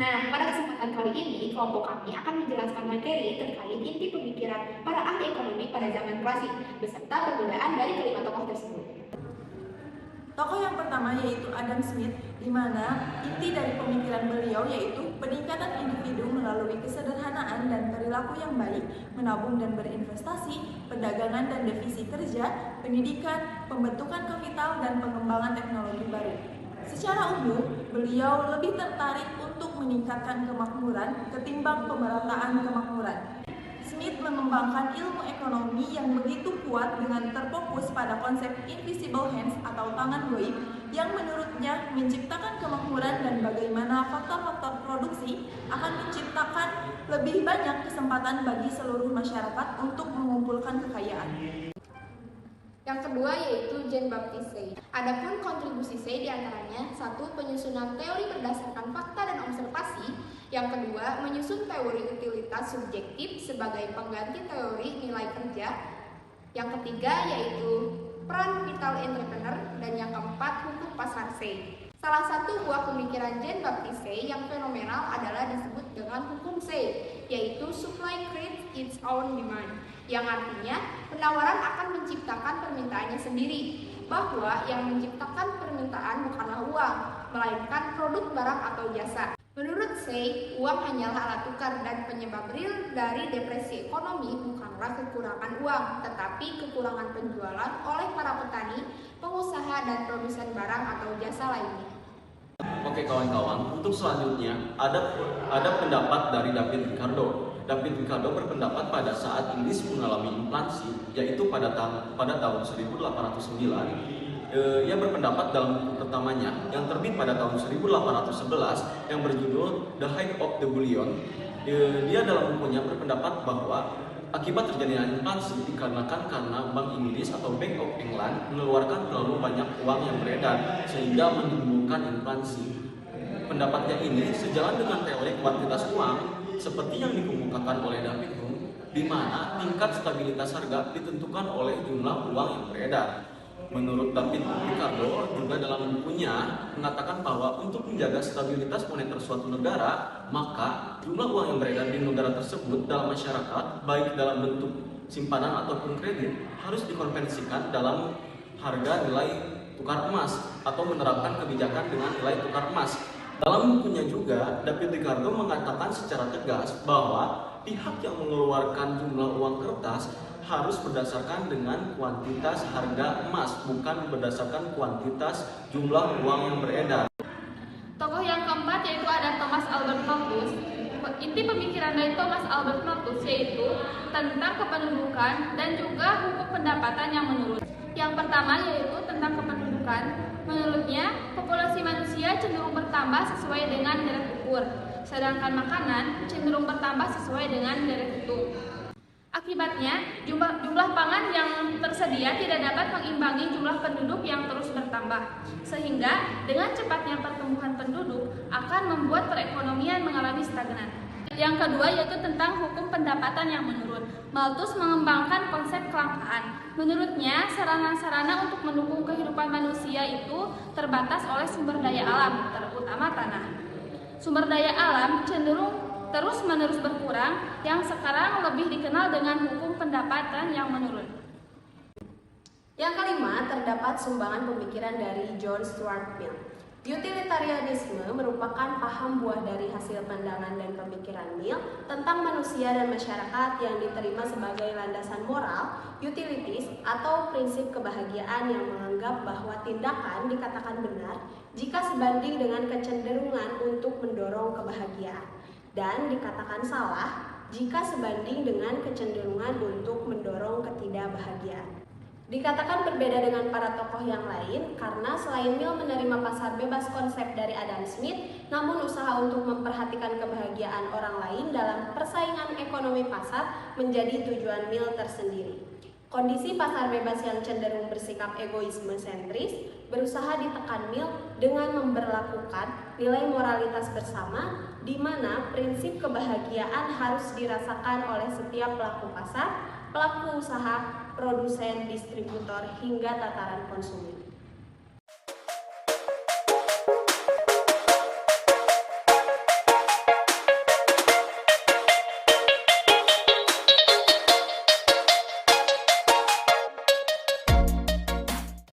Nah, pada kesempatan kali ini, kelompok kami akan menjelaskan materi terkait inti pemikiran para ahli ekonomi pada zaman klasik, beserta perbedaan dari kelima tokoh tersebut. Tokoh yang pertama yaitu Adam Smith, di mana inti dari pemikiran beliau yaitu peningkatan individu melalui kesederhanaan dan perilaku yang baik, menabung dan berinvestasi, perdagangan dan devisi kerja, pendidikan, pembentukan kapital, dan pengembangan teknologi baru. Secara umum, beliau lebih tertarik untuk meningkatkan kemakmuran ketimbang pemerataan kemakmuran. Smith mengembangkan ilmu ekonomi yang begitu kuat dengan terfokus pada konsep invisible hands atau tangan goib yang menurutnya menciptakan kemakmuran dan bagaimana faktor-faktor produksi akan menciptakan lebih banyak kesempatan bagi seluruh masyarakat untuk mengumpulkan kekayaan. Yang kedua yaitu Jean-Baptiste Say. Adapun kontribusi Say diantaranya: satu, penyusunan teori berdasarkan fakta dan observasi. Yang kedua, menyusun teori utilitas subjektif sebagai pengganti teori nilai kerja. Yang ketiga yaitu peran vital entrepreneur. Dan yang keempat, hukum pasar Say. Salah satu buah pemikiran Jean-Baptiste Say yang fenomenal adalah disebut dengan hukum Say, yaitu supply creates its own demand, yang artinya penawaran akan menciptakan permintaannya sendiri, bahwa yang menciptakan permintaan bukanlah uang, melainkan produk barang atau jasa. Menurut Say, uang hanyalah alat tukar dan penyebab real dari depresi ekonomi bukanlah kekurangan uang, tetapi kekurangan penjualan oleh para petani, pengusaha, dan produsen barang atau jasa lainnya. Oke kawan-kawan, untuk selanjutnya ada pendapat dari David Ricardo. David Ricardo berpendapat pada saat Inggris mengalami inflasi, yaitu pada tahun 1809. Ia berpendapat dalam buku pertamanya yang terbit pada tahun 1811 yang berjudul The Height of the Bullion. Dia dalam bukunya berpendapat bahwa akibat terjadinya inflasi dikarenakan karena Bank Inggris atau Bank of England mengeluarkan terlalu banyak uang yang beredar sehingga menimbulkan inflasi. Pendapatnya ini sejalan dengan teori kuantitas uang seperti yang dikemukakan oleh David Hume, di mana tingkat stabilitas harga ditentukan oleh jumlah uang yang beredar. Menurut David Ricardo juga dalam bukunya mengatakan bahwa untuk menjaga stabilitas moneter suatu negara, maka jumlah uang yang beredar di negara tersebut dalam masyarakat, baik dalam bentuk simpanan ataupun kredit, harus dikonversikan dalam harga nilai tukar emas atau menerapkan kebijakan dengan nilai tukar emas. Dalam bukunya juga, David Ricardo mengatakan secara tegas bahwa pihak yang mengeluarkan jumlah uang kertas harus berdasarkan dengan kuantitas harga emas, bukan berdasarkan kuantitas jumlah uang yang beredar. Tokoh yang keempat yaitu ada Thomas Albert Malthus. Inti pemikiran dari Thomas Albert Malthus yaitu tentang kependudukan dan juga hukum pendapatan yang menurun. Yang pertama yaitu tentang kependudukan. Menurutnya, populasi manusia cenderung bertambah sesuai dengan deret ukur, sedangkan makanan cenderung bertambah sesuai dengan deret utuh. Akibatnya, jumlah pangan yang tersedia tidak dapat mengimbangi jumlah penduduk yang terus bertambah, sehingga dengan cepatnya pertumbuhan penduduk akan membuat perekonomian mengalami stagnan. Yang kedua yaitu tentang hukum pendapatan yang menurun. Malthus mengembangkan konsep kelangkaan. Menurutnya, sarana-sarana untuk mendukung kehidupan manusia itu terbatas oleh sumber daya alam, terutama tanah. Sumber daya alam cenderung terus-menerus berkurang, yang sekarang lebih dikenal dengan hukum pendapatan yang menurun. Yang kelima, terdapat sumbangan pemikiran dari John Stuart Mill. Utilitarianisme merupakan paham buah dari hasil pandangan dan pemikiran Mill tentang manusia dan masyarakat yang diterima sebagai landasan moral, utilities, atau prinsip kebahagiaan yang menganggap bahwa tindakan dikatakan benar jika sebanding dengan kecenderungan untuk mendorong kebahagiaan, dan dikatakan salah jika sebanding dengan kecenderungan untuk mendorong ketidakbahagiaan. Dikatakan berbeda dengan para tokoh yang lain karena selain Mill menerima pasar bebas konsep dari Adam Smith, namun usaha untuk memperhatikan kebahagiaan orang lain dalam persaingan ekonomi pasar menjadi tujuan Mill tersendiri. Kondisi pasar bebas yang cenderung bersikap egoisme sentris berusaha ditekan Mill dengan memberlakukan nilai moralitas bersama, di mana prinsip kebahagiaan harus dirasakan oleh setiap pelaku pasar, pelaku usaha, produsen, distributor, hingga tataran konsumen.